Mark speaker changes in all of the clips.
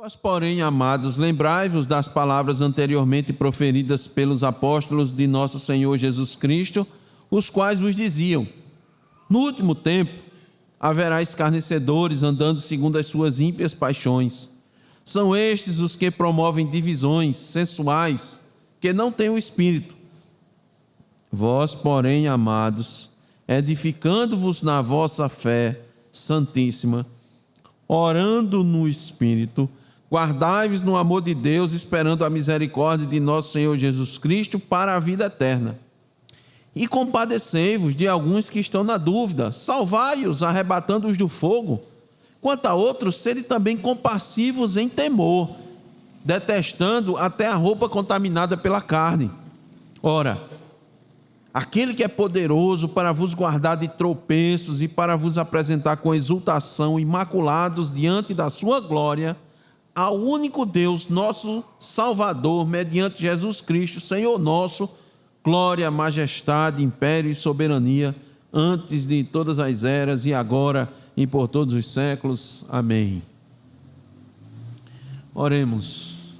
Speaker 1: Vós, porém, amados, lembrai-vos das palavras anteriormente proferidas pelos apóstolos de nosso Senhor Jesus Cristo, os quais vos diziam: no último tempo haverá escarnecedores andando segundo as suas ímpias paixões. São estes os que promovem divisões sensuais, que não têm o Espírito. Vós, porém, amados, edificando-vos na vossa fé santíssima, orando no Espírito, guardai-vos no amor de Deus, esperando a misericórdia de nosso Senhor Jesus Cristo para a vida eterna. E compadecei-vos de alguns que estão na dúvida, salvai-os, arrebatando-os do fogo. Quanto a outros, sede também compassivos em temor, detestando até a roupa contaminada pela carne. Ora, aquele que é poderoso para vos guardar de tropeços e para vos apresentar com exultação, imaculados diante da sua glória, ao único Deus, nosso Salvador, mediante Jesus Cristo, Senhor nosso, glória, majestade, império e soberania, antes de todas as eras, e agora e por todos os séculos. Amém. Oremos.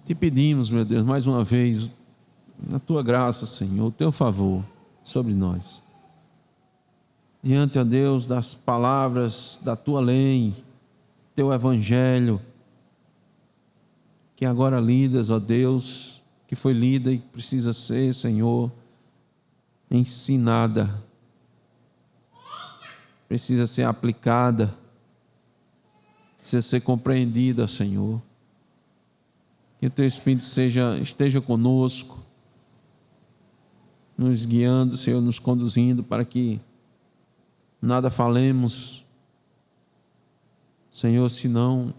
Speaker 1: Te pedimos, meu Deus, mais uma vez, na tua graça, Senhor, o teu favor sobre nós. Diante, ó Deus, das palavras da tua lei, teu evangelho, que agora lidas, ó Deus, que foi lida e precisa ser, Senhor, ensinada, precisa ser aplicada, precisa ser compreendida, Senhor. Que o teu Espírito esteja conosco, nos guiando, Senhor, nos conduzindo, para que nada falemos, Senhor, senão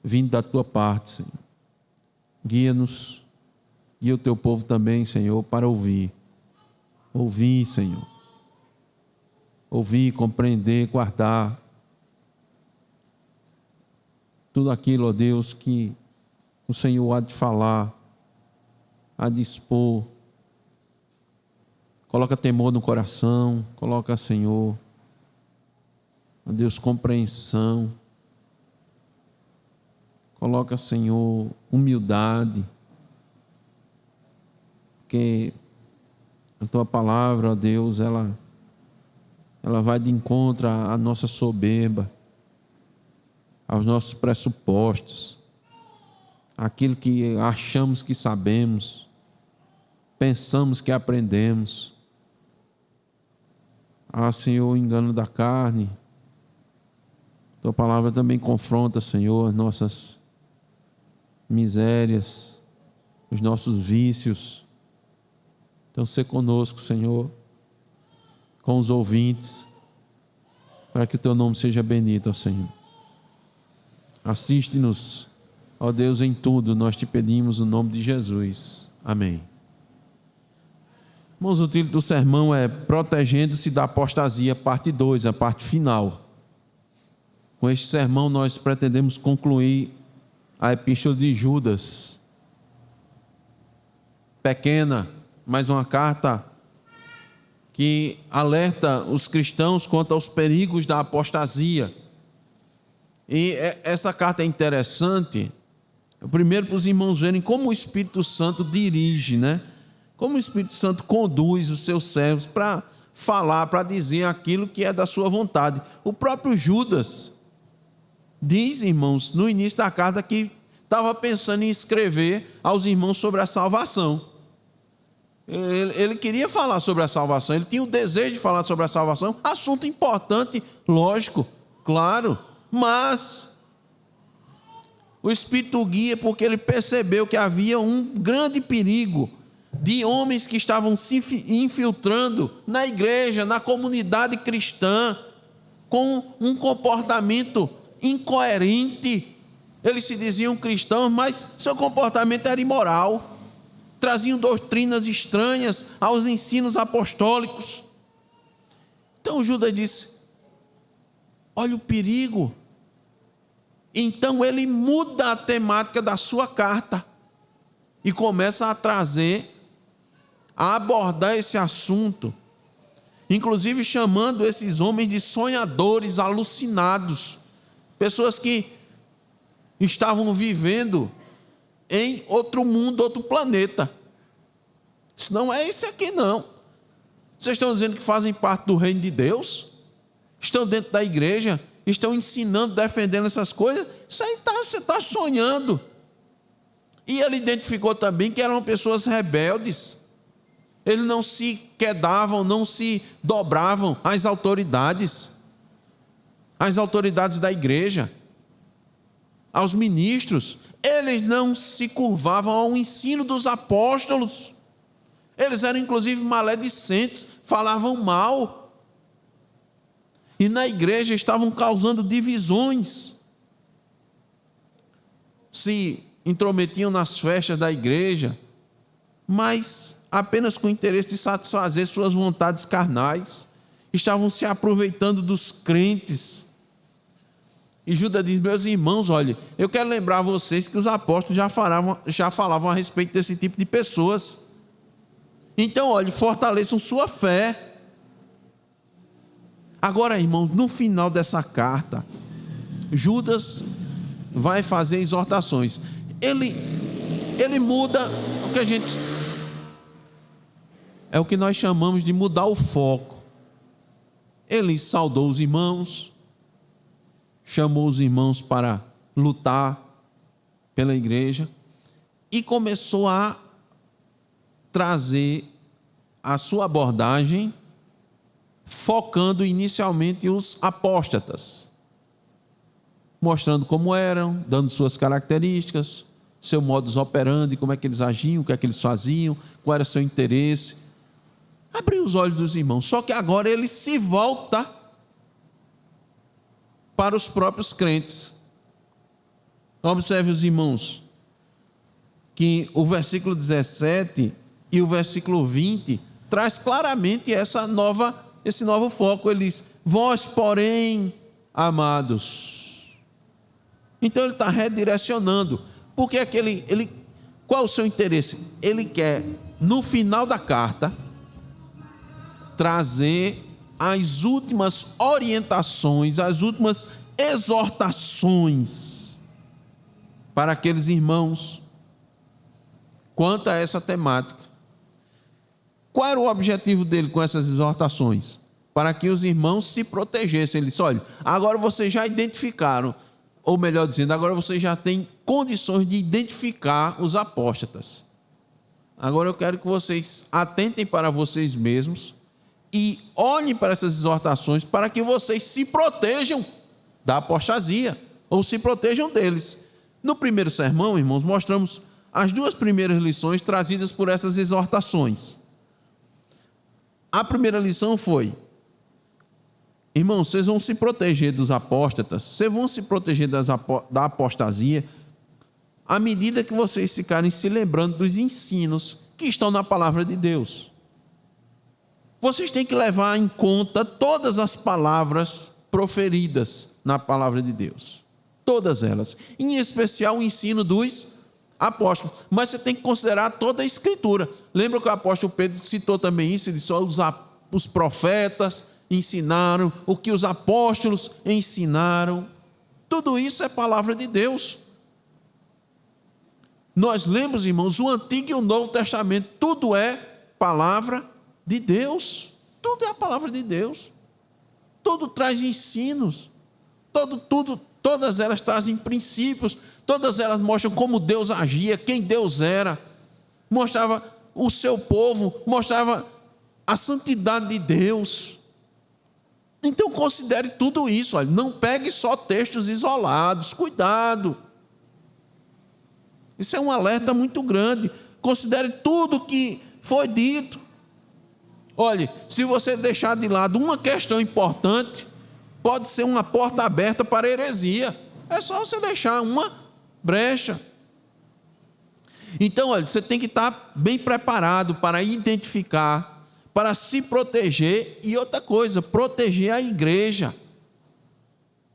Speaker 1: vindo da tua parte, Senhor. Guia-nos, guia o teu povo também, Senhor, para ouvir. Ouvir, Senhor. Ouvir, compreender, guardar tudo aquilo, ó Deus, que o Senhor há de falar, há de expor. Coloca temor no coração, coloca, Senhor, ó Deus, compreensão. Coloca, Senhor, humildade. Porque a tua palavra, ó Deus, ela vai de encontro à nossa soberba, aos nossos pressupostos, aquilo que achamos que sabemos, pensamos que aprendemos. Ah, Senhor, o engano da carne. Tua palavra também confronta, Senhor, as nossas misérias, os nossos vícios. Então, sê conosco, Senhor, com os ouvintes, para que o teu nome seja bendito, ó Senhor. Assiste-nos, ó Deus, em tudo, nós te pedimos no nome de Jesus. Amém. Irmãos, o título do sermão é Protegendo-se da Apostasia, parte 2, a parte final. Com este sermão nós pretendemos concluir a epístola de Judas. Pequena, mas uma carta que alerta os cristãos quanto aos perigos da apostasia. E essa carta é interessante, primeiro para os irmãos verem como o Espírito Santo dirige, né? Como o Espírito Santo conduz os seus servos para falar, para dizer aquilo que é da sua vontade. O próprio Judas diz, irmãos, no início da carta que estava pensando em escrever aos irmãos sobre a salvação. Ele queria falar sobre a salvação, ele tinha o desejo de falar sobre a salvação, assunto importante, lógico, claro, mas o Espírito o guia porque ele percebeu que havia um grande perigo de homens que estavam se infiltrando na igreja, na comunidade cristã, com um comportamento incoerente. Eles se diziam cristãos, mas seu comportamento era imoral. Traziam doutrinas estranhas aos ensinos apostólicos. Então Judas disse: olha o perigo. Então ele muda a temática da sua carta e começa a abordar esse assunto, inclusive chamando esses homens de sonhadores alucinados, pessoas que estavam vivendo em outro mundo, outro planeta. Isso não é esse aqui, não. Vocês estão dizendo que fazem parte do reino de Deus? Estão dentro da igreja? Estão ensinando, defendendo essas coisas? Isso aí você está sonhando. E ele identificou também que eram pessoas rebeldes. Eles não se quedavam, não se dobravam às autoridades da igreja, aos ministros. Eles não se curvavam ao ensino dos apóstolos. Eles eram inclusive maledicentes, falavam mal. E na igreja estavam causando divisões. Se intrometiam nas festas da igreja, mas apenas com o interesse de satisfazer suas vontades carnais. Estavam se aproveitando dos crentes. E Judas diz: meus irmãos, olha, eu quero lembrar a vocês que os apóstolos já falavam a respeito desse tipo de pessoas. Então, olha, fortaleçam sua fé. Agora, irmãos, no final dessa carta, Judas vai fazer exortações. Ele muda o que a gente... é o que nós chamamos de mudar o foco. Ele saudou os irmãos, chamou os irmãos para lutar pela igreja e começou a trazer a sua abordagem focando inicialmente os apóstatas, mostrando como eram, dando suas características, seu modus operandi, como é que eles agiam, o que é que eles faziam, qual era seu interesse. Abriu os olhos dos irmãos. Só que agora ele se volta para os próprios crentes. Observe, os irmãos, que o versículo 17 e o versículo 20 traz claramente esse novo foco. Ele diz: vós, porém, amados. Então ele está redirecionando. Porque qual é o seu interesse? Ele quer, no final da carta, trazer as últimas orientações, as últimas exortações para aqueles irmãos quanto a essa temática. Qual era o objetivo dele com essas exortações? Para que os irmãos se protegessem. Ele disse: olha, agora vocês já identificaram, ou melhor dizendo, agora vocês já têm condições de identificar os apóstatas. Agora eu quero que vocês atentem para vocês mesmos e olhem para essas exortações para que vocês se protejam da apostasia, ou se protejam deles. No primeiro sermão, irmãos, mostramos as duas primeiras lições trazidas por essas exortações. A primeira lição foi: irmãos, vocês vão se proteger dos apóstatas, vocês vão se proteger da apostasia, à medida que vocês ficarem se lembrando dos ensinos que estão na palavra de Deus. Vocês têm que levar em conta todas as palavras proferidas na palavra de Deus. Todas elas. Em especial o ensino dos apóstolos. Mas você tem que considerar toda a Escritura. Lembra que o apóstolo Pedro citou também isso? Ele disse: os profetas ensinaram, o que os apóstolos ensinaram. Tudo isso é palavra de Deus. Nós lemos, irmãos, o Antigo e o Novo Testamento. Tudo é palavra de Deus. Tudo é a palavra de Deus. Tudo traz ensinos. Todas elas trazem princípios. Todas elas mostram como Deus agia, quem Deus era. Mostrava o seu povo, mostrava a santidade de Deus. Então considere tudo isso. Olha, não pegue só textos isolados. Cuidado. Isso é um alerta muito grande. Considere tudo que foi dito. Olhe, se você deixar de lado uma questão importante, pode ser uma porta aberta para a heresia. É só você deixar uma brecha. Então, olha, você tem que estar bem preparado para identificar, para se proteger. E outra coisa, proteger a igreja.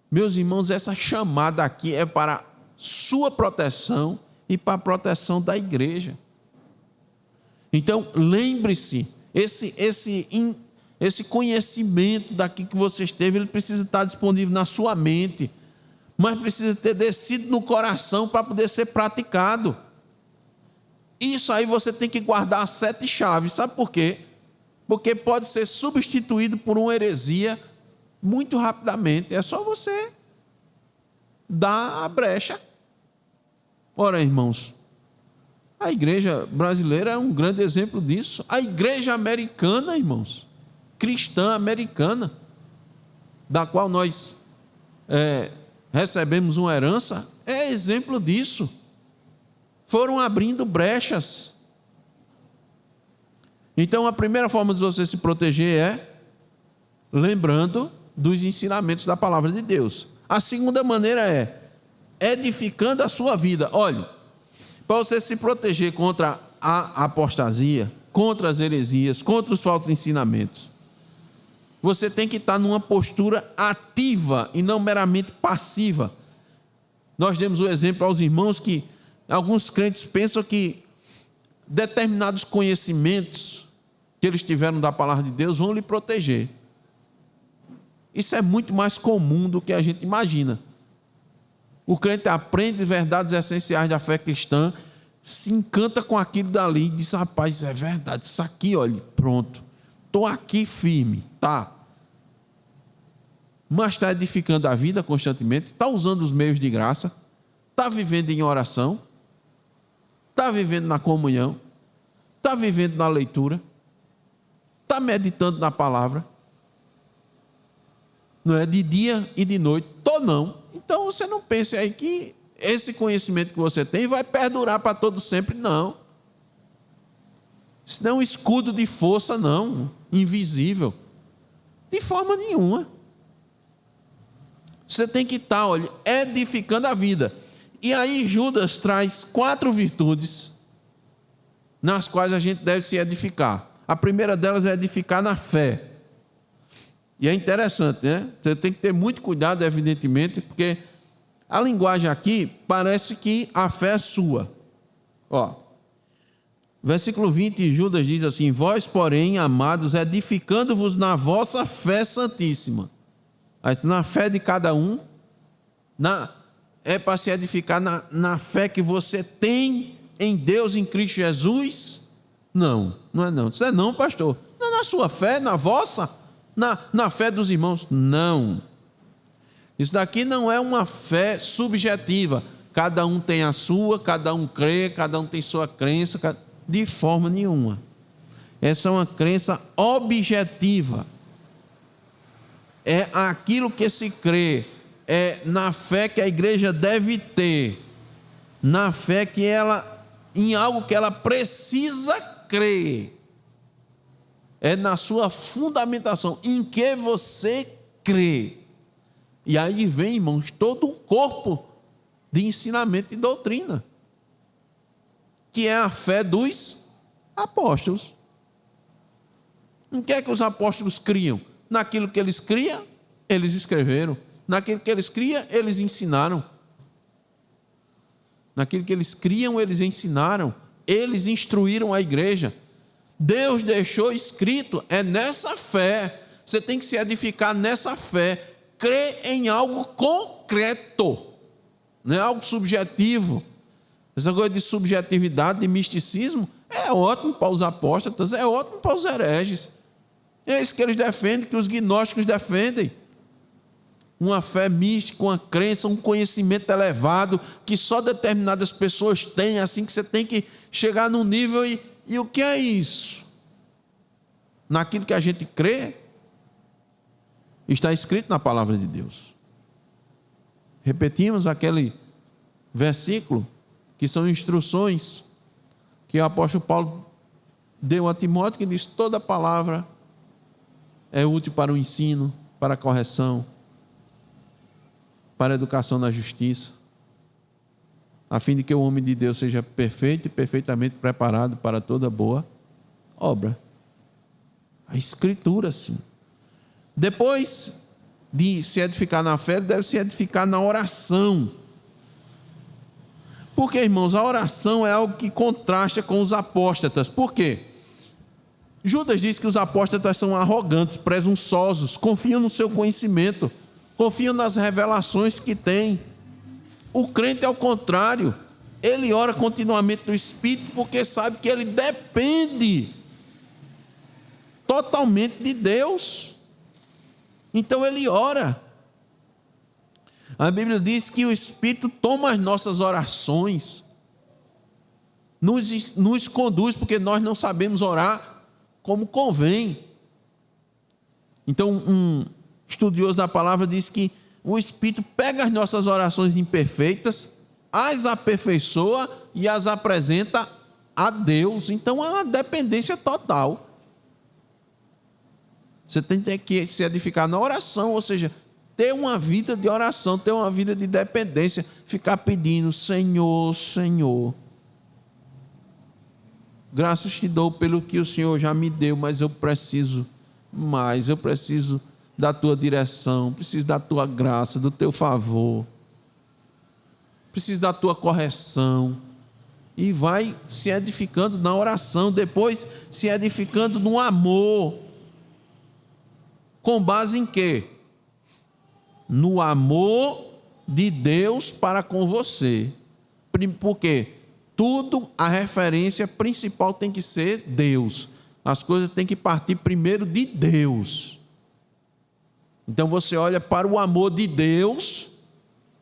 Speaker 1: Meus irmãos, essa chamada aqui é para sua proteção e para a proteção da igreja. Então, lembre-se, esse conhecimento daqui que você esteve, ele precisa estar disponível na sua mente, mas precisa ter descido no coração para poder ser praticado. Isso aí você tem que guardar as 7 chaves. Sabe por quê? Porque pode ser substituído por uma heresia muito rapidamente. É só você dar a brecha. Ora, irmãos, a igreja brasileira é um grande exemplo disso. A igreja americana, irmãos, cristã americana, da qual nós recebemos uma herança, é exemplo disso. Foram abrindo brechas. Então, a primeira forma de você se proteger é lembrando dos ensinamentos da palavra de Deus. A segunda maneira é edificando a sua vida. Olhe, para você se proteger contra a apostasia, contra as heresias, contra os falsos ensinamentos, você tem que estar numa postura ativa e não meramente passiva. Nós demos o exemplo aos irmãos que alguns crentes pensam que determinados conhecimentos que eles tiveram da palavra de Deus vão lhe proteger. Isso é muito mais comum do que a gente imagina. O crente aprende verdades essenciais da fé cristã, se encanta com aquilo dali e diz: rapaz, é verdade, isso aqui, olha, pronto, estou aqui firme, tá? Mas está edificando a vida constantemente, está usando os meios de graça, está vivendo em oração, está vivendo na comunhão, está vivendo na leitura, está meditando na palavra, não é de dia e de noite, não. Então você não pense aí que esse conhecimento que você tem vai perdurar para todo sempre, não. Isso não é um escudo de força, não, invisível, de forma nenhuma. Você tem que estar, olha, edificando a vida. E aí Judas traz 4 virtudes nas quais a gente deve se edificar. A primeira delas é edificar na fé. E é interessante, né? Você tem que ter muito cuidado, evidentemente, porque a linguagem aqui parece que a fé é sua. Ó, versículo 20, Judas diz assim: vós, porém, amados, edificando-vos na vossa fé santíssima. Na fé de cada um, é para se edificar na fé que você tem em Deus, em Cristo Jesus? Não, não é não. Isso é não, pastor. Não, na sua fé, na vossa, na fé dos irmãos. Não. Isso daqui não é uma fé subjetiva. Cada um tem a sua, cada um crê, cada um tem sua crença, de forma nenhuma. Essa é uma crença objetiva. É aquilo que se crê, é na fé que a igreja deve ter, na fé que ela, em algo que ela precisa crer, é na sua fundamentação, em que você crê. E aí vem, irmãos, todo um corpo de ensinamento e doutrina, que é a fé dos apóstolos. Em que é que os apóstolos criam? Naquilo que eles criam, eles escreveram. Naquilo que eles criam, eles ensinaram. Naquilo que eles criam, eles ensinaram. Eles instruíram a igreja. Deus deixou escrito, é nessa fé. Você tem que se edificar nessa fé. Crer em algo concreto. Não é algo subjetivo. Essa coisa de subjetividade, de misticismo, é ótimo para os apóstatas, é ótimo para os hereges. É isso que eles defendem, que os gnósticos defendem. Uma fé mística, uma crença, um conhecimento elevado, que só determinadas pessoas têm, assim que você tem que chegar num nível e o que é isso? Naquilo que a gente crê, está escrito na palavra de Deus. Repetimos aquele versículo, que são instruções que o apóstolo Paulo deu a Timóteo, que diz: toda palavra é útil para o ensino, para a correção, para a educação na justiça, a fim de que o homem de Deus seja perfeito e perfeitamente preparado para toda boa obra. A Escritura, sim. Depois de se edificar na fé, ele deve se edificar na oração. Porque, irmãos, a oração é algo que contrasta com os apóstatas. Por quê? Judas diz que os apóstatas são arrogantes, presunçosos, confiam no seu conhecimento. confiam nas revelações que tem. O crente, ao contrário, ele ora continuamente no Espírito, porque sabe que ele depende totalmente de Deus. Então ele ora. A Bíblia diz que o Espírito toma as nossas orações, nos conduz, porque nós não sabemos orar como convém. Então, um estudioso da palavra diz que o Espírito pega as nossas orações imperfeitas, as aperfeiçoa e as apresenta a Deus. Então, é uma dependência total. Você tem que se edificar na oração, ou seja, ter uma vida de oração, ter uma vida de dependência, ficar pedindo: Senhor, Senhor, graças te dou pelo que o Senhor já me deu, mas eu preciso mais, eu preciso da tua direção, preciso da tua graça, do teu favor, preciso da tua correção. E vai se edificando na oração, depois se edificando no amor. Com base em quê? No amor de Deus para com você. Porque tudo, a referência principal tem que ser Deus. As coisas têm que partir primeiro de Deus. Então você olha para o amor de Deus.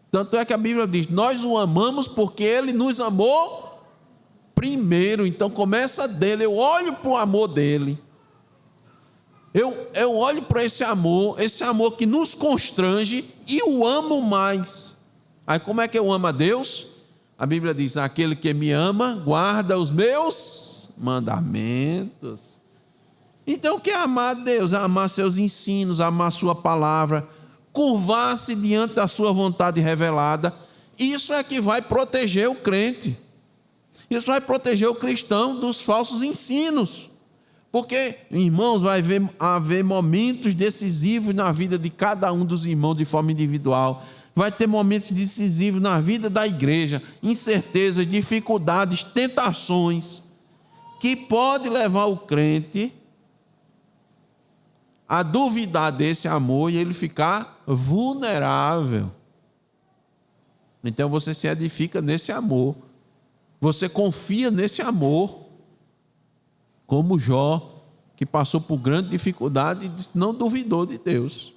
Speaker 1: Tanto é que a Bíblia diz: nós o amamos porque Ele nos amou primeiro. Então começa dele. Eu olho para o amor dele. Eu olho para esse amor que nos constrange, e o amo mais. Aí como é que eu amo a Deus? A Bíblia diz: aquele que me ama, guarda os meus mandamentos. Então o que é amar a Deus? É amar seus ensinos, amar sua palavra, curvar-se diante da sua vontade revelada. Isso é que vai proteger o crente. Isso vai proteger o cristão dos falsos ensinos. Porque, irmãos, vai haver momentos decisivos na vida de cada um dos irmãos de forma individual. Vai ter momentos decisivos na vida da igreja, incertezas, dificuldades, tentações, que pode levar o crente a duvidar desse amor e ele ficar vulnerável. Então você se edifica nesse amor, você confia nesse amor. Como Jó, que passou por grande dificuldade e não duvidou de Deus,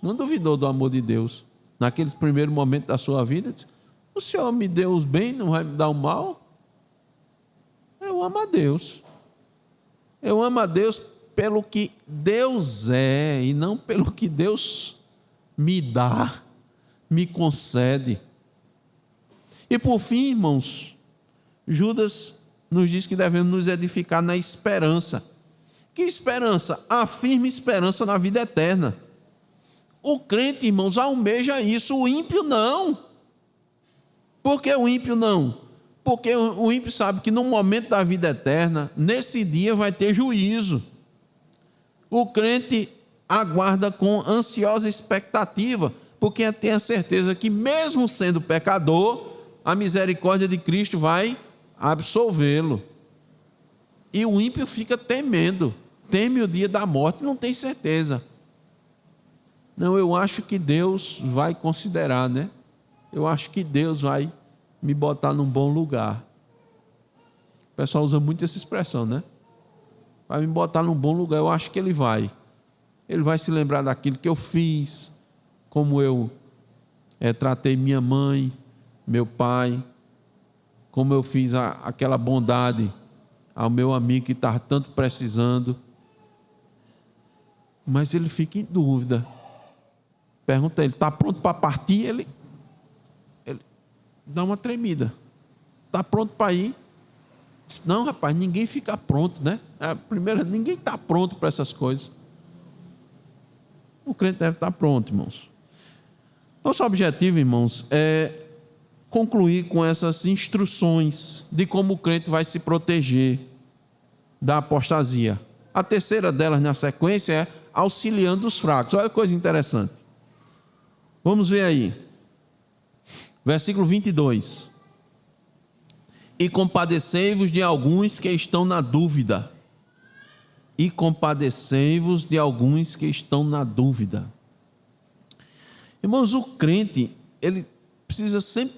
Speaker 1: não duvidou do amor de Deus. Naqueles primeiros momentos da sua vida, disse: o Senhor me deu os bens, não vai me dar o mal? Eu amo a Deus. Eu amo a Deus pelo que Deus é e não pelo que Deus me dá, me concede. E por fim, irmãos, Judas nos diz que devemos nos edificar na esperança. Que esperança? A firme esperança na vida eterna. O crente, irmãos, almeja isso, o ímpio não. Por que o ímpio não? Porque o ímpio sabe que no momento da vida eterna, nesse dia vai ter juízo. O crente aguarda com ansiosa expectativa, porque tem a certeza que mesmo sendo pecador, a misericórdia de Cristo vai absolvê-lo. E o ímpio fica temendo, teme o dia da morte, não tem certeza. Não, eu acho que Deus vai considerar, né? Eu acho que Deus vai me botar num bom lugar. O pessoal usa muito essa expressão, né? Vai me botar num bom lugar, eu acho que Ele vai. Ele vai se lembrar daquilo que eu fiz, como eu tratei minha mãe, meu pai, como eu fiz aquela bondade ao meu amigo que estava tanto precisando. Mas ele fica em dúvida. Pergunta a ele: está pronto para partir? Ele dá uma tremida. Está pronto para ir? Diz: não, rapaz, ninguém fica pronto, né? Primeiro, ninguém está pronto para essas coisas. O crente deve estar pronto, irmãos. Nosso objetivo, irmãos, é concluir com essas instruções de como o crente vai se proteger da apostasia. A terceira delas, na sequência, é auxiliando os fracos. Olha que coisa interessante. Vamos ver aí. Versículo 22. E compadecei-vos de alguns que estão na dúvida. E compadecei-vos de alguns que estão na dúvida. Irmãos, o crente, ele precisa sempre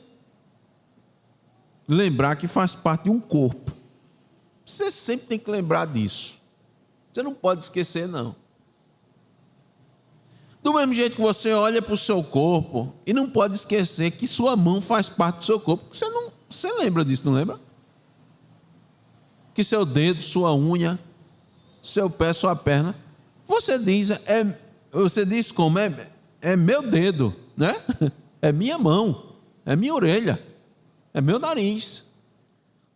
Speaker 1: lembrar que faz parte de um corpo. Você sempre tem que lembrar disso. Você não pode esquecer, não. Do mesmo jeito que você olha para o seu corpo e não pode esquecer que sua mão faz parte do seu corpo. Você lembra disso, não lembra? Que seu dedo, sua unha, seu pé, sua perna, você diz como é meu dedo, né? É minha mão, é minha orelha, é meu nariz.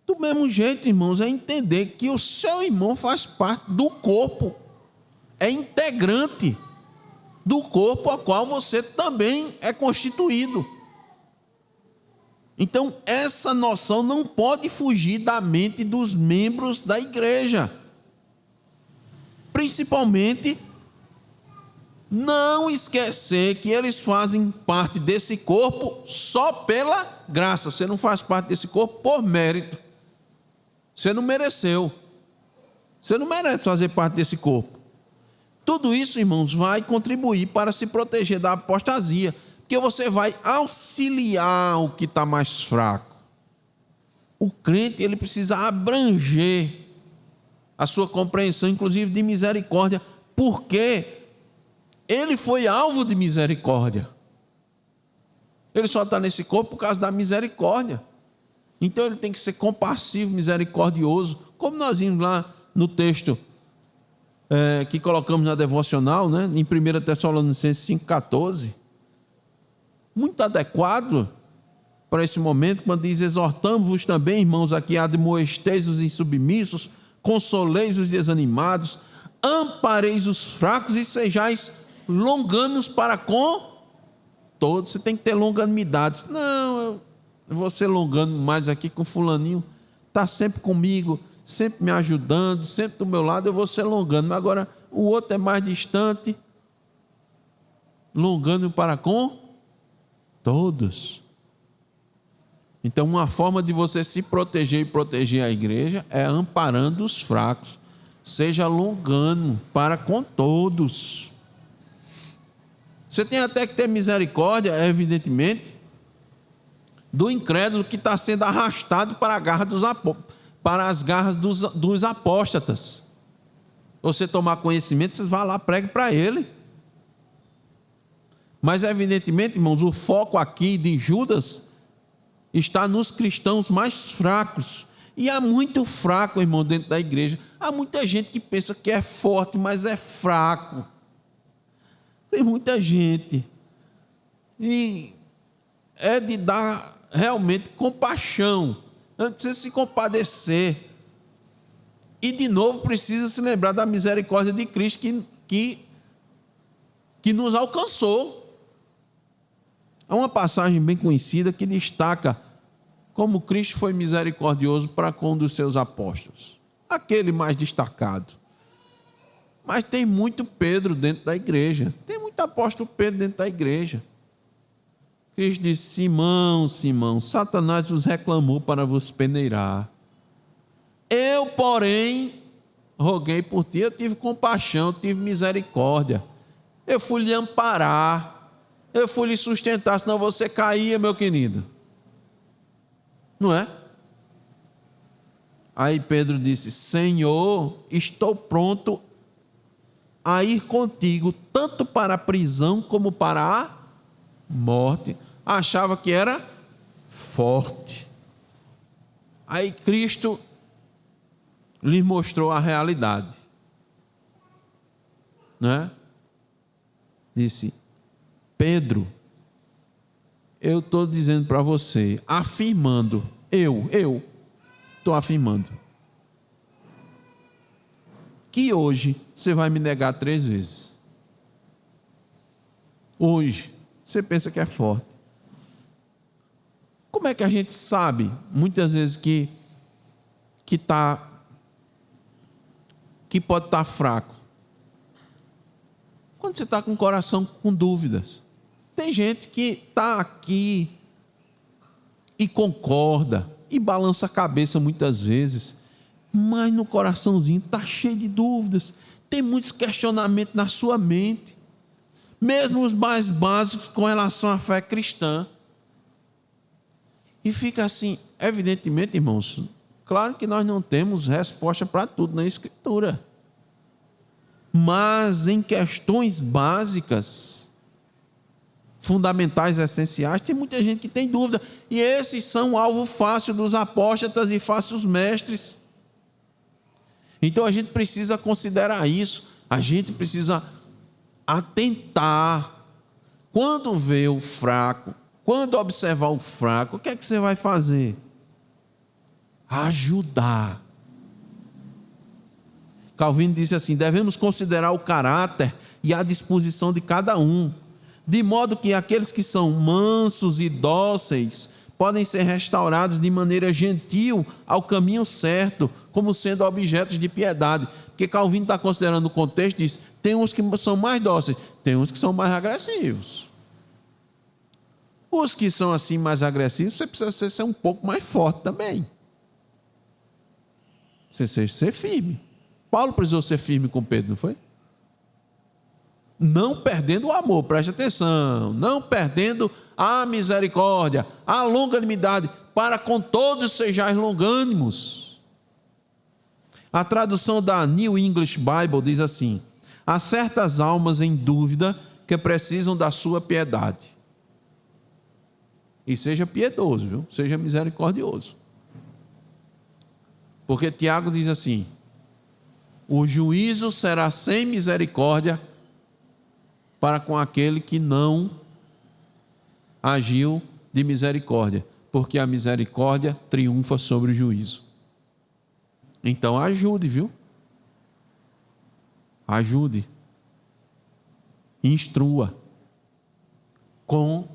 Speaker 1: Do mesmo jeito, irmãos, é entender que o seu irmão faz parte do corpo, é integrante do corpo a qual você também é constituído. Então, essa noção não pode fugir da mente dos membros da igreja. Principalmente, não esquecer que eles fazem parte desse corpo só pela graça. Você não faz parte desse corpo por mérito. Você não mereceu. Você não merece fazer parte desse corpo. Tudo isso, irmãos, vai contribuir para se proteger da apostasia, porque você vai auxiliar o que está mais fraco. O crente, ele precisa abranger a sua compreensão, inclusive de misericórdia, porque ele foi alvo de misericórdia. Ele só está nesse corpo por causa da misericórdia. Então ele tem que ser compassivo, misericordioso, como nós vimos lá no texto que colocamos na devocional, né? Em 1 Tessalonicenses 5,14. Muito adequado para esse momento, quando diz: exortamos-vos também, irmãos, a que admoesteis os insubmissos, consoleis os desanimados, ampareis os fracos e sejais longânuos para com todos. Você tem que ter longanimidades. Não, eu vou ser longano mais aqui com fulaninho, está sempre comigo, sempre me ajudando, sempre do meu lado, eu vou ser longano. Mas agora o outro é mais distante, longano para com todos. Então, uma forma de você se proteger e proteger a igreja é amparando os fracos. Seja longano para com todos. Você tem até que ter misericórdia, evidentemente, do incrédulo que está sendo arrastado para as garras dos apóstatas. Você tomar conhecimento, você vai lá, pregue para ele. Mas, evidentemente, irmãos, o foco aqui de Judas está nos cristãos mais fracos. E há muito fraco, irmão, dentro da igreja. Há muita gente que pensa que é forte, mas é fraco. Tem muita gente. E é de dar realmente compaixão. Precisa se compadecer. E, de novo, precisa se lembrar da misericórdia de Cristo que nos alcançou. Há uma passagem bem conhecida que destaca como Cristo foi misericordioso para com um dos seus apóstolos. Aquele mais destacado. Mas tem muito Pedro dentro da igreja. Tem muito apóstolo Pedro dentro da igreja. Cristo disse: Simão, Simão, Satanás vos reclamou para vos peneirar. Eu, porém, roguei por ti, eu tive compaixão, eu tive misericórdia. Eu fui lhe amparar. Eu fui lhe sustentar, senão você caía, meu querido. Não é? Aí Pedro disse: Senhor, estou pronto a ir contigo, tanto para a prisão como para a morte. Achava que era forte. Aí Cristo lhe mostrou a realidade. Não é? Disse: Pedro, eu estou dizendo para você, afirmando, eu estou afirmando, que hoje você vai me negar 3 vezes. Hoje, você pensa que é forte. Como é que a gente sabe, muitas vezes, que pode estar fraco? Quando você está com o coração com dúvidas. Tem gente que está aqui e concorda e balança a cabeça muitas vezes, mas no coraçãozinho está cheio de dúvidas, tem muitos questionamentos na sua mente. mesmo os mais básicos com relação à fé cristã. E fica assim, evidentemente, irmãos, claro que nós não temos resposta para tudo na Escritura. Mas em questões básicas, fundamentais, essenciais, tem muita gente que tem dúvida. E esses são alvo fácil dos apóstatas e fáceis mestres. Então a gente precisa considerar isso. A gente precisa atentar. Quando vê o fraco, quando observar o fraco, o que é que você vai fazer? Ajudar. Calvino disse assim: devemos considerar o caráter e a disposição de cada um, de modo que aqueles que são mansos e dóceis podem ser restaurados de maneira gentil ao caminho certo, como sendo objetos de piedade. Porque Calvino está considerando o contexto e diz: tem uns que são mais dóceis, tem uns que são mais agressivos. Os que são assim mais agressivos, você precisa ser um pouco mais forte também. Você precisa ser firme. Paulo precisou ser firme com Pedro, não foi? Não perdendo o amor, preste atenção, não perdendo a misericórdia, a longanimidade, para com todos sejais longânimos. A tradução da New English Bible diz assim: há certas almas em dúvida que precisam da sua piedade. E seja piedoso, viu? Seja misericordioso. Porque Tiago diz assim: o juízo será sem misericórdia para com aquele que não agiu de misericórdia, porque a misericórdia triunfa sobre o juízo. Então ajude, viu? Ajude. Instrua com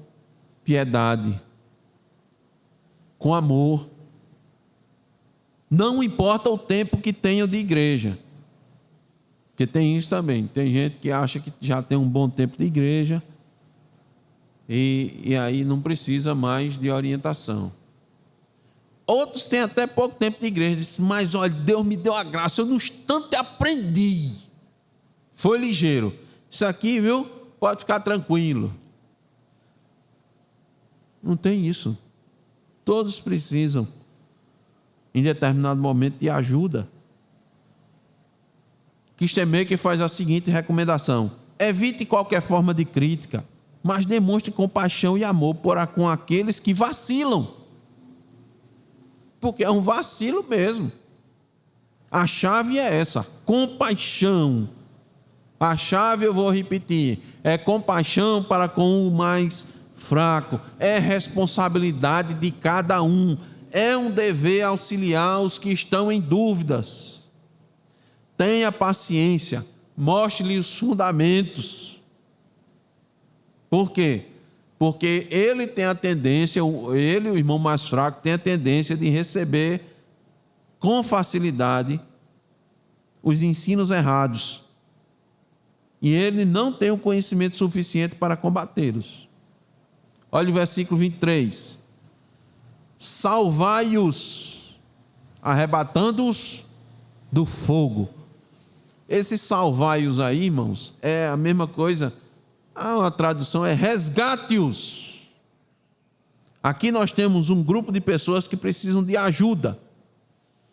Speaker 1: piedade, com amor. Não importa o tempo que tenha de igreja. Porque tem isso também, tem gente que acha que já tem um bom tempo de igreja e aí não precisa mais de orientação. Outros têm até pouco tempo de igreja, dizem: mas olha, Deus me deu a graça, eu no instante aprendi. Foi ligeiro. Isso aqui, viu? Pode ficar tranquilo. Não tem isso. Todos precisam, em determinado momento, de ajuda. Kistemaker faz a seguinte recomendação: evite qualquer forma de crítica, mas demonstre compaixão e amor para com aqueles que vacilam. Porque é um vacilo mesmo. A chave é essa: compaixão. A chave, eu vou repetir, é compaixão para com o mais fraco. É responsabilidade de cada um. É um dever auxiliar os que estão em dúvidas. Tenha paciência, mostre-lhe os fundamentos. Por quê? Porque ele tem a tendência, ele, o irmão mais fraco, tem a tendência de receber com facilidade os ensinos errados. E ele não tem o conhecimento suficiente para combatê-los. Olha o versículo 23. Salvai-os, arrebatando-os do fogo. Esse salvai-os aí, irmãos, é a mesma coisa. A tradução é resgate-os. Aqui nós temos um grupo de pessoas que precisam de ajuda.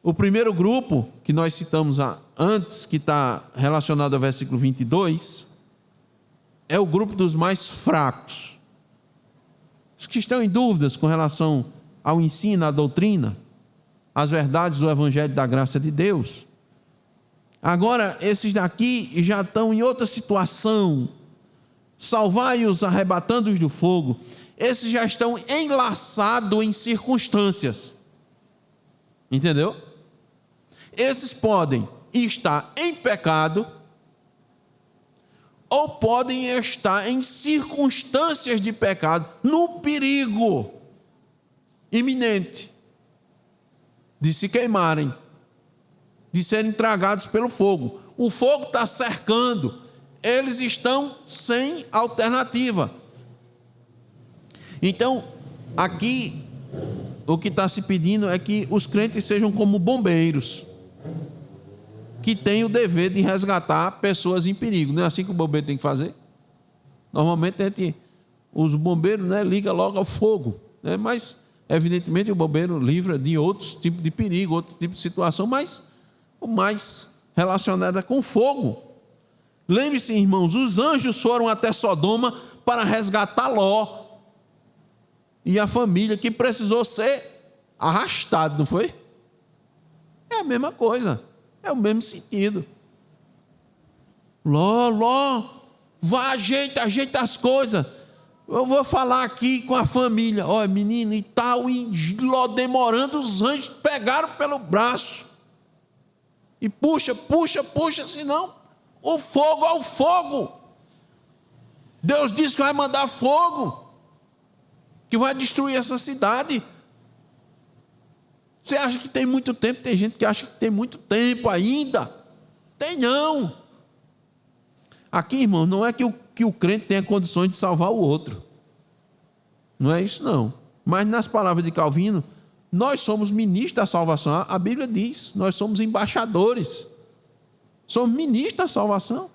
Speaker 1: O primeiro grupo, que nós citamos antes, que está relacionado ao versículo 22, é o grupo dos mais fracos. Os que estão em dúvidas com relação ao ensino, à doutrina, às verdades do Evangelho da graça de Deus. Agora, esses daqui já estão em outra situação. Salvai-os, arrebatando-os do fogo. Esses já estão enlaçados em circunstâncias. Entendeu? Esses podem estar em pecado ou podem estar em circunstâncias de pecado, no perigo iminente de se queimarem, de serem tragados pelo fogo. O fogo está cercando, eles estão sem alternativa. Então, aqui, o que está se pedindo é que os crentes sejam como bombeiros, que têm o dever de resgatar pessoas em perigo. Não é assim que o bombeiro tem que fazer? Normalmente os bombeiros, né, ligam logo ao fogo, né, mas evidentemente o bombeiro livra de outros tipos de perigo, outros tipos de situação, mas o mais relacionado é com fogo. Lembre-se, irmãos, os anjos foram até Sodoma para resgatar Ló e a família que precisou ser arrastado, não foi? É a mesma coisa, é o mesmo sentido. Ló, vá, ajeita as coisas. Eu vou falar aqui com a família. Olha, menino e tal, e Ló demorando, os anjos pegaram pelo braço. E puxa, senão o fogo ao fogo. Deus disse que vai mandar fogo, que vai destruir essa cidade. Você acha que tem muito tempo? Tem gente que acha que tem muito tempo ainda. Tem não. Aqui, irmão, não é que o crente tenha condições de salvar o outro. Não é isso, não. Mas nas palavras de Calvino, nós somos ministros da salvação. A Bíblia diz, nós somos embaixadores. Somos ministros da salvação.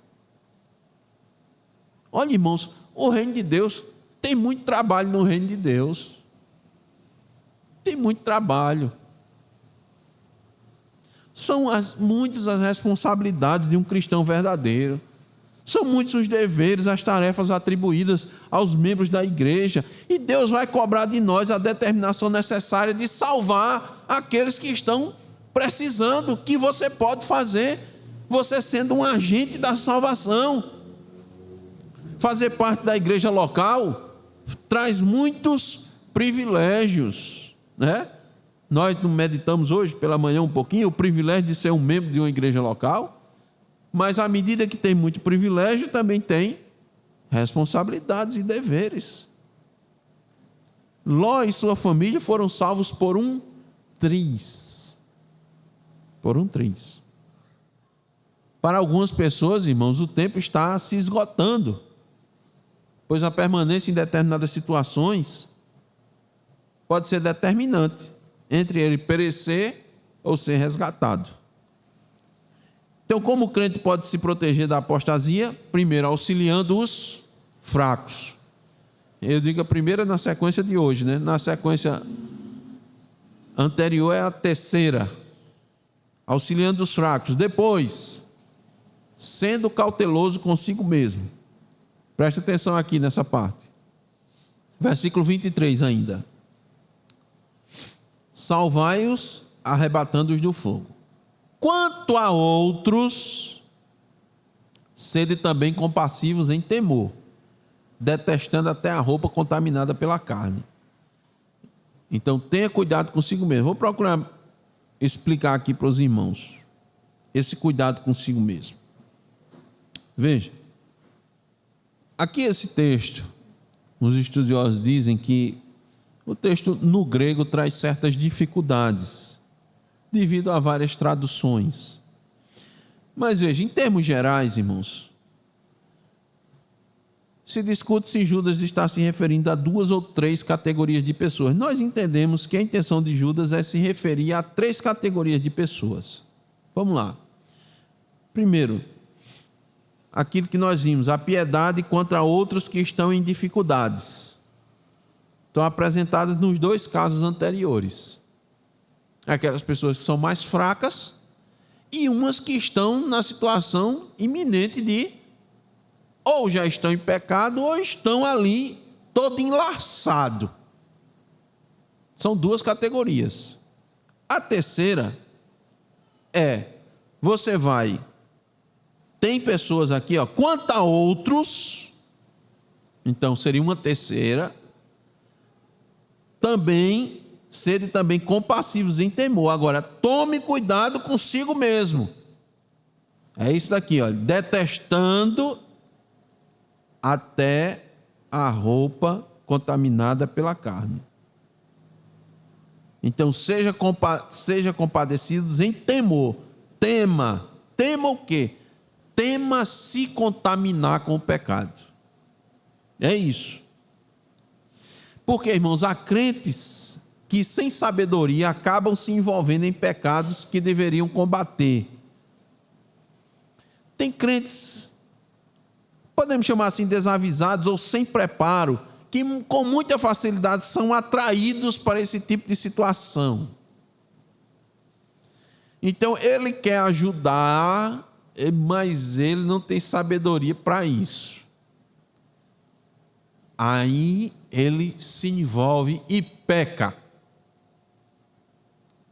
Speaker 1: Olha, irmãos, o reino de Deus, tem muito trabalho no reino de Deus. Tem muito trabalho. São muitas as responsabilidades de um cristão verdadeiro. São muitos os deveres, as tarefas atribuídas aos membros da igreja. E Deus vai cobrar de nós a determinação necessária de salvar aqueles que estão precisando. O que você pode fazer, você sendo um agente da salvação? Fazer parte da igreja local traz muitos privilégios, né? Nós meditamos hoje pela manhã um pouquinho o privilégio de ser um membro de uma igreja local, mas à medida que tem muito privilégio, também tem responsabilidades e deveres. Ló e sua família foram salvos por um triz. Por um triz. Para algumas pessoas, irmãos, o tempo está se esgotando, pois a permanência em determinadas situações pode ser determinante entre ele perecer ou ser resgatado. Então, como o crente pode se proteger da apostasia? Primeiro, auxiliando os fracos. Eu digo a primeira na sequência de hoje, né? Na sequência anterior é a terceira. Auxiliando os fracos. Depois, sendo cauteloso consigo mesmo. Preste atenção aqui nessa parte. Versículo 23 ainda. Salvai-os, arrebatando-os do fogo. Quanto a outros, sede também compassivos em temor, detestando até a roupa contaminada pela carne. Então, tenha cuidado consigo mesmo. Vou procurar explicar aqui para os irmãos esse cuidado consigo mesmo. Veja, aqui esse texto, os estudiosos dizem que o texto no grego traz certas dificuldades, devido a várias traduções. Mas veja, em termos gerais, irmãos, se discute se Judas está se referindo a 2 ou 3 categorias de pessoas. Nós entendemos que a intenção de Judas é se referir a 3 categorias de pessoas. Vamos lá. Primeiro, aquilo que nós vimos, a piedade contra outros que estão em dificuldades. Estão apresentadas nos 2 casos anteriores. Aquelas pessoas que são mais fracas e umas que estão na situação iminente de ou já estão em pecado ou estão ali todo enlaçado. São 2 categorias. A terceira tem pessoas aqui, quanto a outros, então seria uma terceira, sede também compassivos em temor. Agora, tome cuidado consigo mesmo. É isso daqui, detestando até a roupa contaminada pela carne. Então, seja compadecidos em temor. Tema o quê? Tema se contaminar com o pecado. É isso. Porque, irmãos, há crentes que sem sabedoria acabam se envolvendo em pecados que deveriam combater. Tem crentes podemos chamar assim, desavisados ou sem preparo, que com muita facilidade são atraídos para esse tipo de situação. Então, ele quer ajudar, mas ele não tem sabedoria para isso. Aí ele se envolve e peca.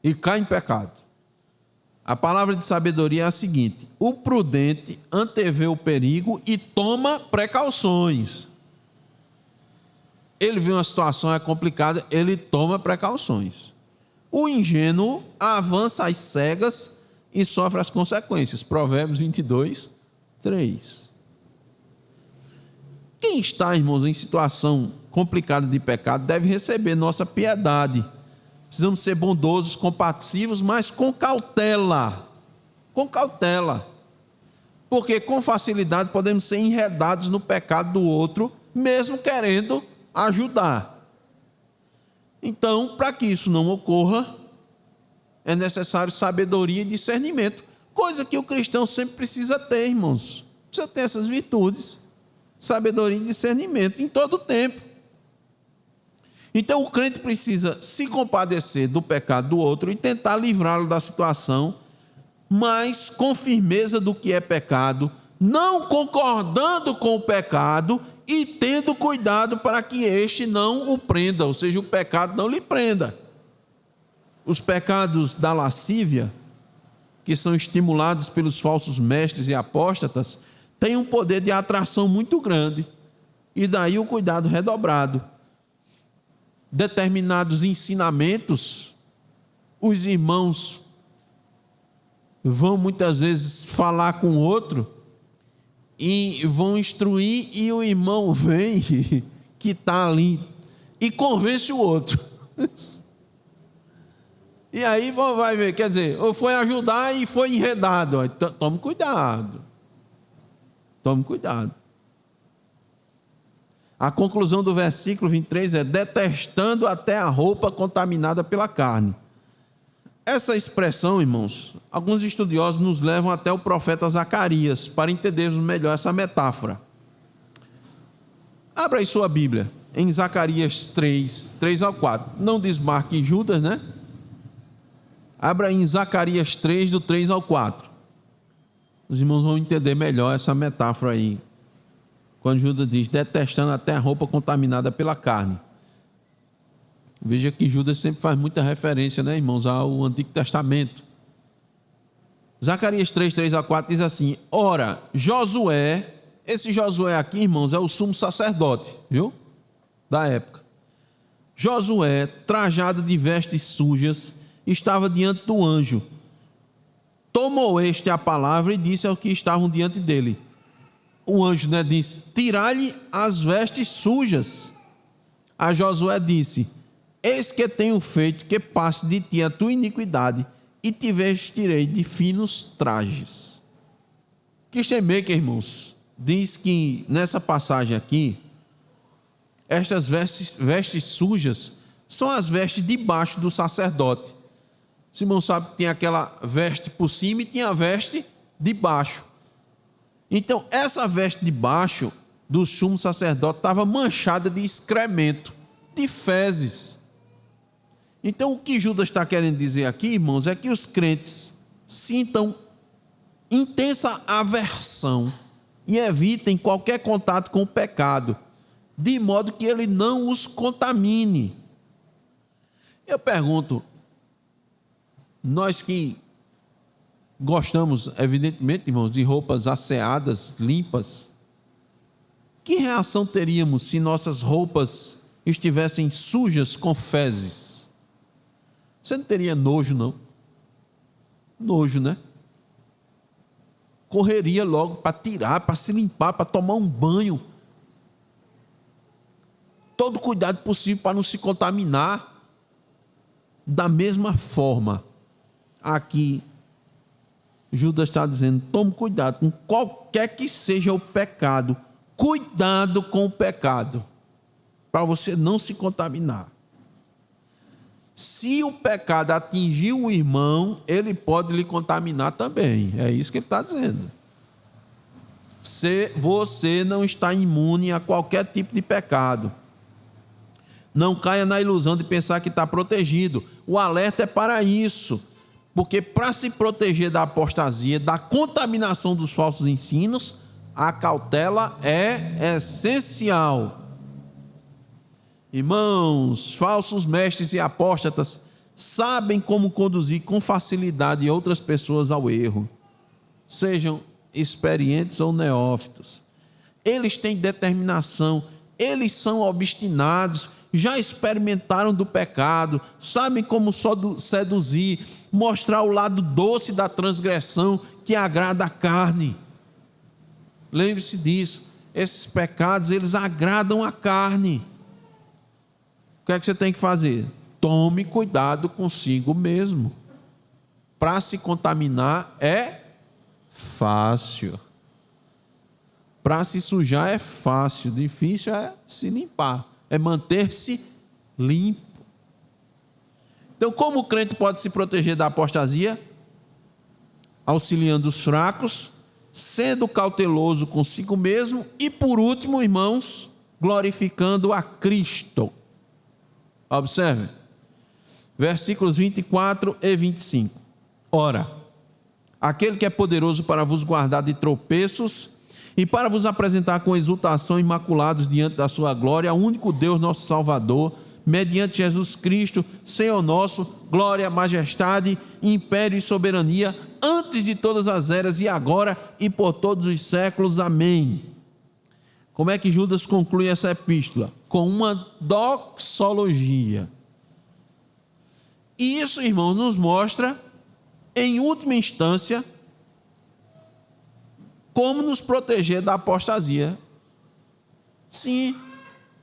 Speaker 1: E cai em pecado. A palavra de sabedoria é a seguinte: o prudente antevê o perigo e toma precauções. Ele vê uma situação complicada, ele toma precauções. O ingênuo avança às cegas e sofre as consequências. Provérbios 22, 3. Quem está, irmãos, em situação complicada de pecado deve receber nossa piedade. Precisamos ser bondosos, compassivos, mas com cautela. Com cautela. Porque com facilidade podemos ser enredados no pecado do outro, mesmo querendo ajudar. Então, para que isso não ocorra, é necessário sabedoria e discernimento. Coisa que o cristão sempre precisa ter, irmãos. Precisa ter essas virtudes. Sabedoria e discernimento em todo o tempo. Então o crente precisa se compadecer do pecado do outro e tentar livrá-lo da situação, mas com firmeza do que é pecado, não concordando com o pecado e tendo cuidado para que este não o prenda, ou seja, o pecado não lhe prenda. Os pecados da lascívia, que são estimulados pelos falsos mestres e apóstatas, têm um poder de atração muito grande, e daí o cuidado redobrado. Determinados ensinamentos, os irmãos vão muitas vezes falar com o outro e vão instruir, e o irmão vem que está ali e convence o outro. E aí vai ver, quer dizer, ou foi ajudar e foi enredado. Tome cuidado. Tome cuidado. A conclusão do versículo 23 é: detestando até a roupa contaminada pela carne. Essa expressão, irmãos, alguns estudiosos nos levam até o profeta Zacarias para entendermos melhor essa metáfora. Abra aí sua Bíblia, em Zacarias 3 ao 4. Não desmarque Judas, né? Abra em Zacarias 3, do 3 ao 4. Os irmãos vão entender melhor essa metáfora aí. Quando Judas diz, detestando até a roupa contaminada pela carne. Veja que Judas sempre faz muita referência, né, irmãos, ao Antigo Testamento. Zacarias 3 a 4 diz assim: ora, Josué, esse Josué aqui, irmãos, é o sumo sacerdote, viu? Da época. Josué, trajado de vestes sujas, estava diante do anjo. Tomou este a palavra e disse aos que estavam diante dele. O anjo, né, disse: tirai-lhe as vestes sujas. A Josué disse: eis que tenho feito que passe de ti a tua iniquidade, e te vestirei de finos trajes. Christian Maker, irmãos, diz que nessa passagem aqui, estas vestes sujas são as vestes debaixo do sacerdote. Os irmãos sabem que tem aquela veste por cima e tinha a veste de baixo. Então, essa veste de baixo do sumo sacerdote estava manchada de excremento, de fezes. Então, o que Judas está querendo dizer aqui, irmãos, é que os crentes sintam intensa aversão e evitem qualquer contato com o pecado, de modo que ele não os contamine. Eu pergunto, nós que gostamos, evidentemente, irmãos, de roupas asseadas, limpas, que reação teríamos se nossas roupas estivessem sujas com fezes? Você não teria nojo, não? Nojo, né? Correria logo para tirar, para se limpar, para tomar um banho. Todo cuidado possível para não se contaminar. Da mesma forma, aqui, Judas está dizendo: tome cuidado com qualquer que seja o pecado. Cuidado com o pecado, para você não se contaminar. Se o pecado atingir o irmão, ele pode lhe contaminar também. É isso que ele está dizendo. você não está imune a qualquer tipo de pecado. Não caia na ilusão de pensar que está protegido. O alerta é para isso. Porque para se proteger da apostasia, da contaminação dos falsos ensinos, a cautela é essencial. Irmãos, falsos mestres e apóstatas sabem como conduzir com facilidade outras pessoas ao erro, sejam experientes ou neófitos. Eles têm determinação, eles são obstinados, já experimentaram do pecado, sabem como seduzir, mostrar o lado doce da transgressão que agrada a carne. Lembre-se disso, esses pecados, eles agradam a carne. O que é que você tem que fazer? Tome cuidado consigo mesmo. Para se contaminar é fácil. Para se sujar é fácil, difícil é se limpar, é manter-se limpo. Então, como o crente pode se proteger da apostasia? Auxiliando os fracos, sendo cauteloso consigo mesmo e, por último, irmãos, glorificando a Cristo. Observe, versículos 24 e 25. Ora, aquele que é poderoso para vos guardar de tropeços e para vos apresentar com exultação imaculados diante da sua glória, o único Deus, nosso Salvador, mediante Jesus Cristo, Senhor nosso, glória, majestade, império e soberania, antes de todas as eras e agora e por todos os séculos. Amém. Como é que Judas conclui essa epístola? Com uma doxologia. E isso, irmãos, nos mostra, em última instância, como nos proteger da apostasia. Sim,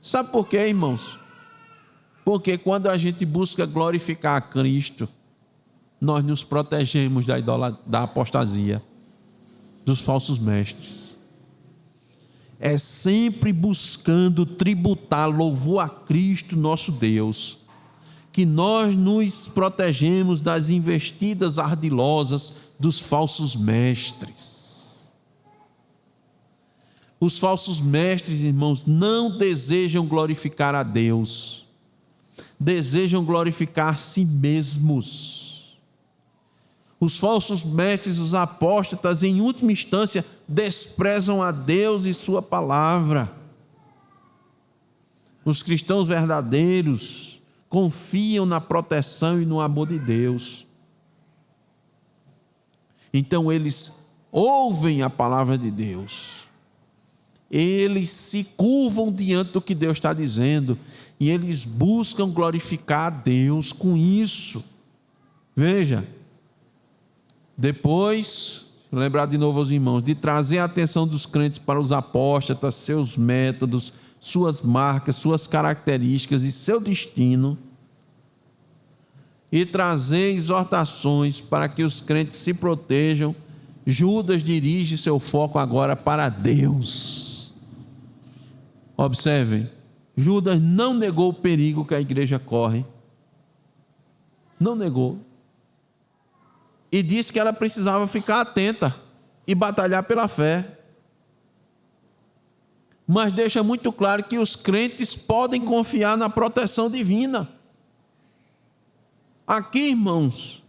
Speaker 1: sabe por quê, irmãos? Porque quando a gente busca glorificar a Cristo, nós nos protegemos da apostasia, dos falsos mestres. É sempre buscando tributar louvor a Cristo, nosso Deus, que nós nos protegemos das investidas ardilosas dos falsos mestres. Os falsos mestres, irmãos, não desejam glorificar a Deus, desejam glorificar a si mesmos. Os falsos mestres, os apóstatas, em última instância, desprezam a Deus e sua palavra. Os cristãos verdadeiros confiam na proteção e no amor de Deus. Então eles ouvem a palavra de Deus, eles se curvam diante do que Deus está dizendo e eles buscam glorificar a Deus com isso. Veja, depois, lembrar de novo aos irmãos, de trazer a atenção dos crentes para os apóstatas, seus métodos, suas marcas, suas características e seu destino, e trazer exortações para que os crentes se protejam, Judas dirige seu foco agora para Deus. Observem, Judas não negou o perigo que a igreja corre, não negou, e disse que ela precisava ficar atenta e batalhar pela fé. Mas deixa muito claro que os crentes podem confiar na proteção divina. Aqui, irmãos,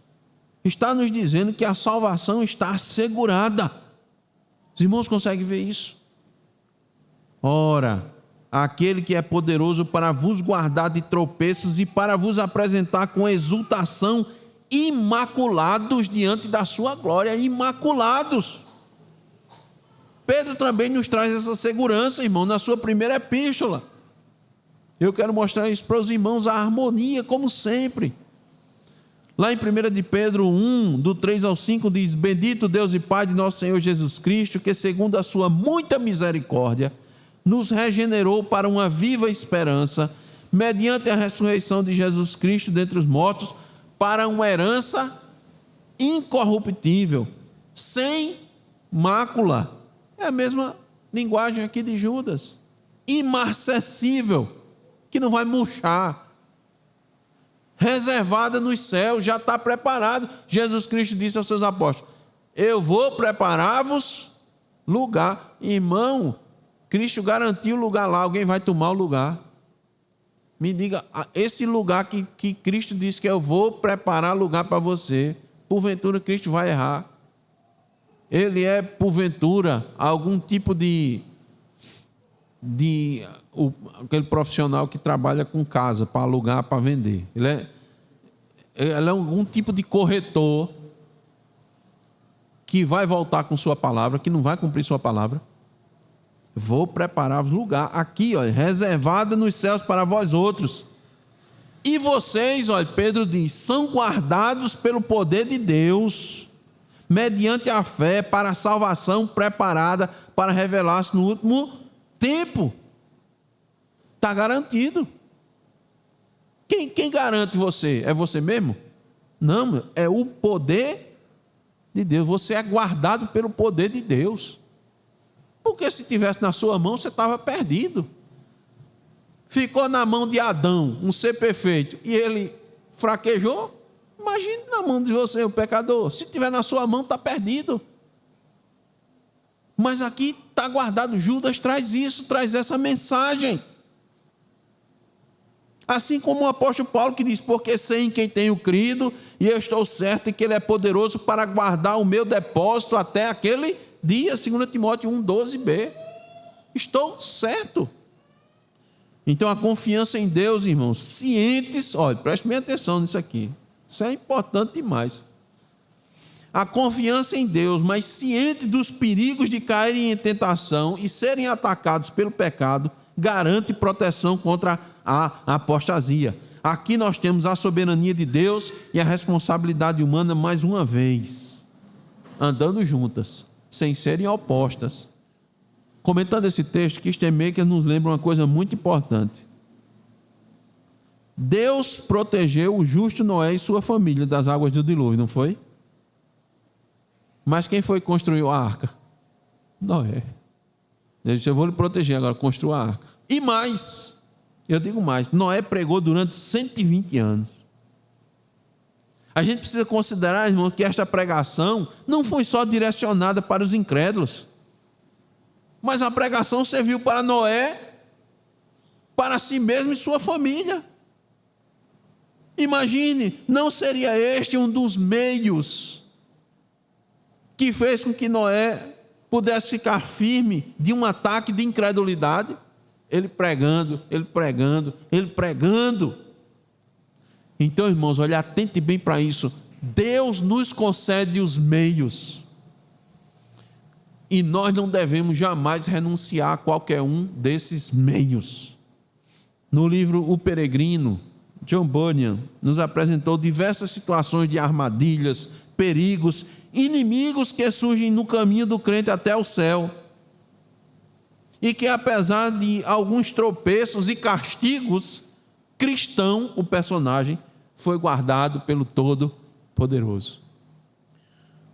Speaker 1: está nos dizendo que a salvação está assegurada. Os irmãos conseguem ver isso? Ora, aquele que é poderoso para vos guardar de tropeços e para vos apresentar com exultação imaculados diante da sua glória, imaculados. Pedro também nos traz essa segurança, irmão, na sua primeira epístola. Eu quero mostrar isso para os irmãos, a harmonia, como sempre. Lá em 1 de Pedro 1, do 3 ao 5, diz: Bendito Deus e Pai de nosso Senhor Jesus Cristo, que segundo a sua muita misericórdia, nos regenerou para uma viva esperança, mediante a ressurreição de Jesus Cristo dentre os mortos, para uma herança incorruptível, sem mácula. É a mesma linguagem aqui de Judas. Imarcessível, que não vai murchar. Reservada nos céus, já está preparado. Jesus Cristo disse aos seus apóstolos: eu vou preparar-vos Lugar, irmão, Cristo garantiu o lugar lá, alguém vai tomar o lugar. Me diga, esse lugar que Cristo disse que eu vou preparar lugar para você, porventura Cristo vai errar? Ele é, porventura, algum tipo aquele profissional que trabalha com casa para alugar, para vender. Ele é algum tipo de corretor que vai voltar com sua palavra, que não vai cumprir sua palavra. Vou preparar-vos lugar aqui, olha, reservado nos céus para vós outros. E vocês, olha, Pedro diz, são guardados pelo poder de Deus, mediante a fé, para a salvação preparada para revelar-se no último tempo. Está garantido. Quem garante você? É você mesmo? Não, é o poder de Deus. Você é guardado pelo poder de Deus. Porque se tivesse na sua mão, você estava perdido. Ficou na mão de Adão, um ser perfeito, e ele fraquejou. Imagine na mão de você, o pecador. Se tiver na sua mão, está perdido. Mas aqui está guardado. Judas traz isso, traz essa mensagem. Assim como o apóstolo Paulo que diz, porque sei em quem tenho crido, e eu estou certo em que ele é poderoso para guardar o meu depósito até aquele dia, 2 Timóteo 1,12b. Estou certo. Então a confiança em Deus, irmãos, cientes, olha, preste bem atenção nisso aqui. Isso é importante demais. A confiança em Deus, mas ciente dos perigos de caírem em tentação e serem atacados pelo pecado, garante proteção contra a apostasia. Aqui nós temos a soberania de Deus e a responsabilidade humana mais uma vez, andando juntas, sem serem opostas. Comentando esse texto, Kistemaker nos lembra uma coisa muito importante. Deus protegeu o justo Noé e sua família das águas do dilúvio, não foi? Mas quem foi que construiu a arca? Noé. Ele disse, eu vou lhe proteger, agora construa a arca. E mais, eu digo mais, Noé pregou durante 120 anos. A gente precisa considerar, irmão, que esta pregação não foi só direcionada para os incrédulos, mas a pregação serviu para Noé, para si mesmo e sua família. Imagine, não seria este um dos meios que fez com que Noé pudesse ficar firme de um ataque de incredulidade? Ele pregando, ele pregando, ele pregando. Então, irmãos, olha, atente bem para isso. Deus nos concede os meios. E nós não devemos jamais renunciar a qualquer um desses meios. No livro O Peregrino, John Bunyan nos apresentou diversas situações de armadilhas, perigos, inimigos que surgem no caminho do crente até o céu. E que apesar de alguns tropeços e castigos, cristão, o personagem, foi guardado pelo Todo-Poderoso.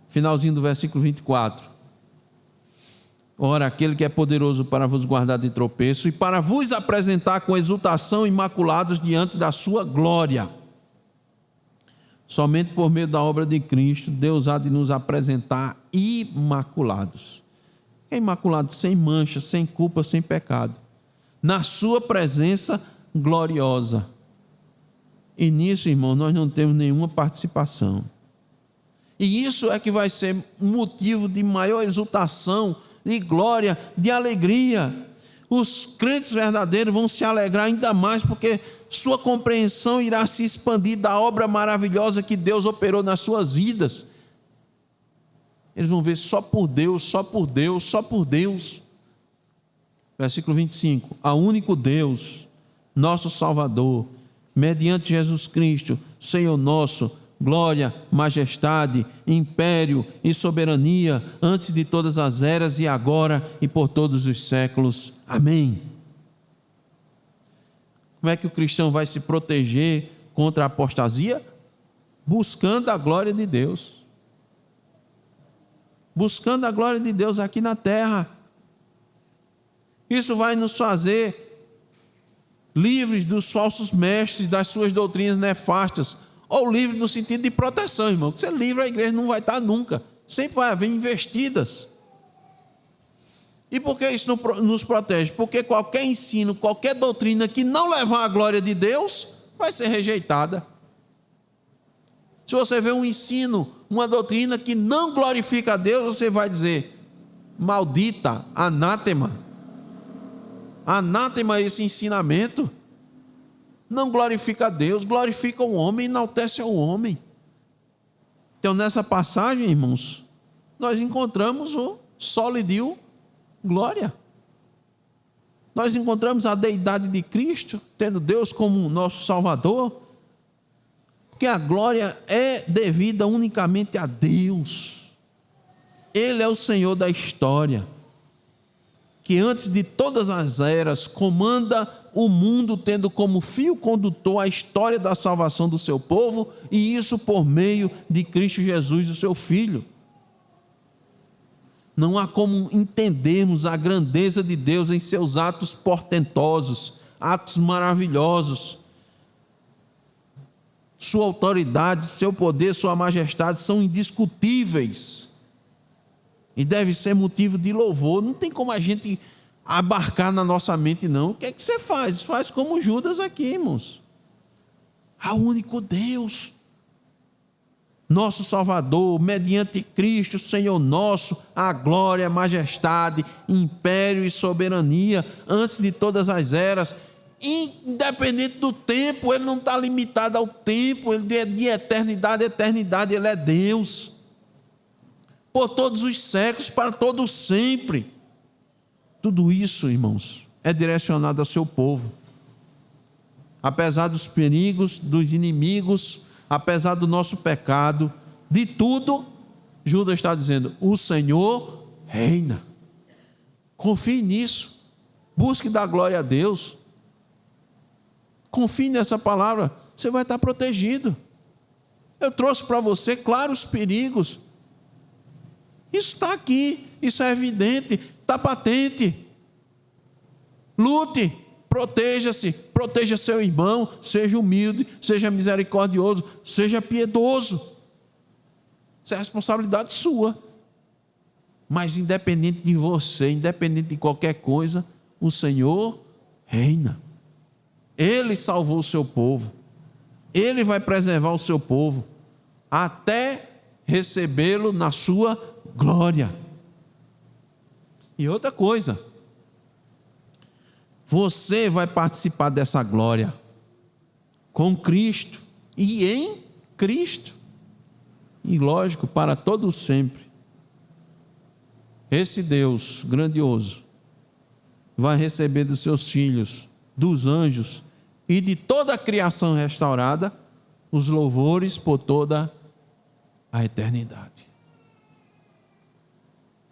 Speaker 1: Finalzinho do versículo 24. Ora, aquele que é poderoso para vos guardar de tropeço e para vos apresentar com exultação imaculados diante da sua glória. Somente por meio da obra de Cristo, Deus há de nos apresentar imaculados. É imaculado, sem mancha, sem culpa, sem pecado. Na sua presença gloriosa. E nisso, irmão, nós não temos nenhuma participação. E isso é que vai ser motivo de maior exultação, de glória, de alegria. Os crentes verdadeiros vão se alegrar ainda mais, porque sua compreensão irá se expandir da obra maravilhosa que Deus operou nas suas vidas. Eles vão ver só por Deus, só por Deus, só por Deus. Versículo 25. A único Deus, nosso Salvador, mediante Jesus Cristo, Senhor nosso, glória, majestade, império e soberania, antes de todas as eras e agora e por todos os séculos. Amém. Como é que o cristão vai se proteger contra a apostasia? Buscando a glória de Deus. Buscando a glória de Deus aqui na terra. Isso vai nos fazer livres dos falsos mestres, das suas doutrinas nefastas, ou livre no sentido de proteção, irmão. Você livre, a igreja não vai estar nunca. Sempre vai haver investidas. E por que isso nos protege? Porque qualquer ensino, qualquer doutrina que não levar à glória de Deus, vai ser rejeitada. Se você vê um ensino, uma doutrina que não glorifica a Deus, você vai dizer: maldita, anátema. Anátema esse ensinamento. Não glorifica a Deus, glorifica o homem, enaltece o homem. Então, nessa passagem, irmãos, nós encontramos o solidio glória. Nós encontramos a deidade de Cristo, tendo Deus como nosso Salvador, porque a glória é devida unicamente a Deus. Ele é o Senhor da história, que antes de todas as eras comanda o mundo, tendo como fio condutor a história da salvação do seu povo, e isso por meio de Cristo Jesus, o seu Filho. Não há como entendermos a grandeza de Deus em seus atos portentosos, atos maravilhosos. Sua autoridade, seu poder, sua majestade são indiscutíveis e deve ser motivo de louvor. Não tem como a gente abarcar na nossa mente, não. O que é que você faz? Faz como Judas aqui, irmãos. Ao único Deus, nosso Salvador, mediante Cristo, Senhor nosso, a glória, a majestade, império e soberania, antes de todas as eras, independente do tempo. Ele não está limitado ao tempo, ele é de eternidade a eternidade, ele é Deus, por todos os séculos, para todos sempre. Tudo isso, irmãos, é direcionado ao seu povo. Apesar dos perigos, dos inimigos, apesar do nosso pecado, de tudo, Judas está dizendo: o Senhor reina. Confie nisso. Busque dar glória a Deus. Confie nessa palavra. Você vai estar protegido. Eu trouxe para você, claro, os perigos. Isso está aqui. Isso é evidente. Está patente. Lute. Proteja-se, proteja seu irmão, seja humilde, seja misericordioso, seja piedoso. Isso é responsabilidade sua. Mas independente de você, independente de qualquer coisa, o Senhor reina. Ele salvou o seu povo. Ele vai preservar o seu povo até recebê-lo na sua glória. E outra coisa, você vai participar dessa glória com Cristo e em Cristo. E lógico, para todos sempre. Esse Deus grandioso vai receber dos seus filhos, dos anjos e de toda a criação restaurada os louvores por toda a eternidade.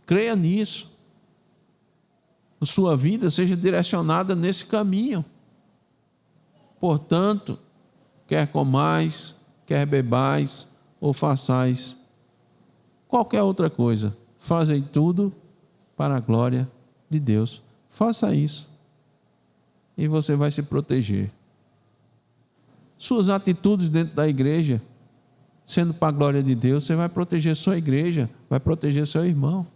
Speaker 1: Creia nisso. A sua vida seja direcionada nesse caminho. Portanto, quer comais, quer bebais ou façais qualquer outra coisa, fazem tudo para a glória de Deus. Faça isso e você vai se proteger. Suas atitudes dentro da igreja, sendo para a glória de Deus, você vai proteger sua igreja, vai proteger seu irmão.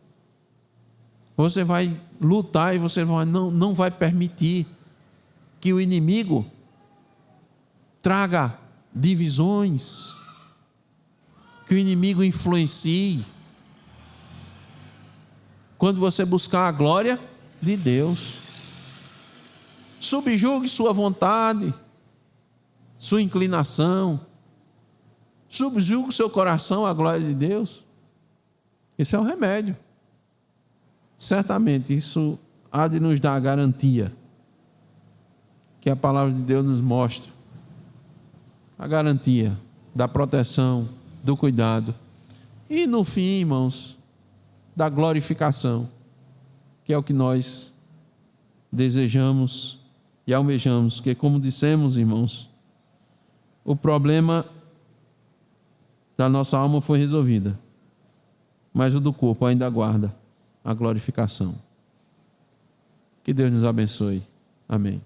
Speaker 1: Você vai lutar e você não vai permitir que o inimigo traga divisões, que o inimigo influencie. Quando você buscar a glória de Deus, subjugue sua vontade, sua inclinação, subjugue seu coração à glória de Deus. Esse é o remédio. Certamente isso há de nos dar a garantia que a palavra de Deus nos mostra, a garantia da proteção, do cuidado e no fim, irmãos, da glorificação, que é o que nós desejamos e almejamos, que, como dissemos, irmãos, o problema da nossa alma foi resolvido, mas o do corpo ainda aguarda a glorificação. Que Deus nos abençoe. Amém.